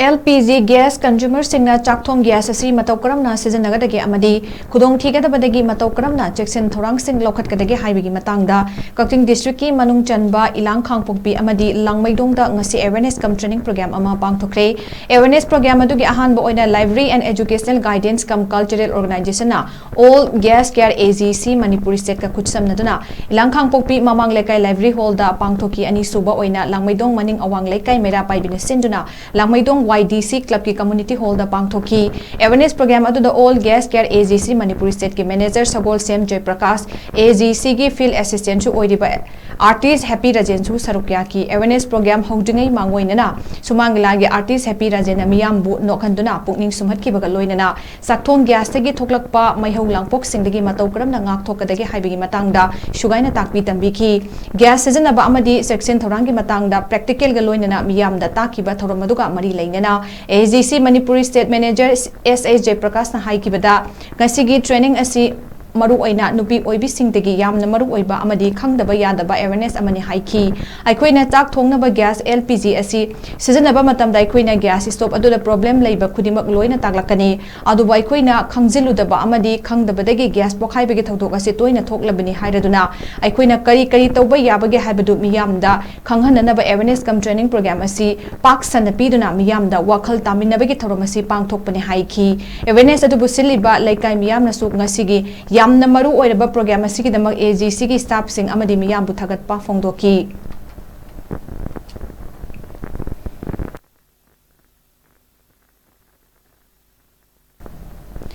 LPG gas consumer Singna Chakthong gas Asi Matou Karamna Sijinnagadage Amadi Khudong Thigadaba Dagi Matou Karamna CHEKSIN THOURANG Sing LOUKHATKADAGE HAIBAGI MATANGDA KAKCHING District ki MANUNG CHANBA ELANGKHANPOKPI Amadi LANGMEIDOng da ngasi awareness cum training program ama PANGTHOKRE awareness program adugi ahanba oina library and educational guidance cum cultural organization na all gas care AGC manipuri state ka khutsamnaduna ELANGKHANPOKPI mamang lekai library hall da PANGTHOKI ani suba oina LANGMEIDOng maning awang lekai mera paibina sinduna LANGMEIDOng YDC club की community hall da pangthoki awareness program adu the all gas care AGC manipur state के manager Sagol Sem Joy Prakash AGC की field assistant chu oidiba artist happy rajen chu sarukya की awareness program hongdingai mangoinana sumangla gi artist happy rajen miyam bu nokhanduna pukning sumhat ki baga loinana sakthong gas tagi thoklakpa maihau langpok singdagi Matou Karamna ngak thokadagi haibagi matangda sugaina takpi tambi ki gas sijinaba amadi CHEKSIN THOURANG gi matangda practical ga loinana miyam da takiba thorom aduga mari leina AGC Manipuri State Manager SH Prakash na haikibada ngasigi training asi maru oina nupi oibi singdagi yamna maru oiba amadi khangdaba yadaba awareness amani haiki aikoina tak thongnaba gas LPG asi sijinaba matamda aikoina gas stove adu da problem leiba khudimak loina taglakani aduba aikoina khangziludaba amadi khangdabadagi gas pokhaibagi thodok asi toina thoklabani hairaduna aikoina kari kari tawba yabagi haibadu miyamda khanghananaba awareness cum training program asi pak sanapiduna miyamda wakhal taminabagi thorom asi pangthokpani haiki awareness adu busiliba laikai miyamna suk ngasigi yamna maru oiraba program asigi damak AGC ki staff sing amadi miyam bu thagatpa phongdoki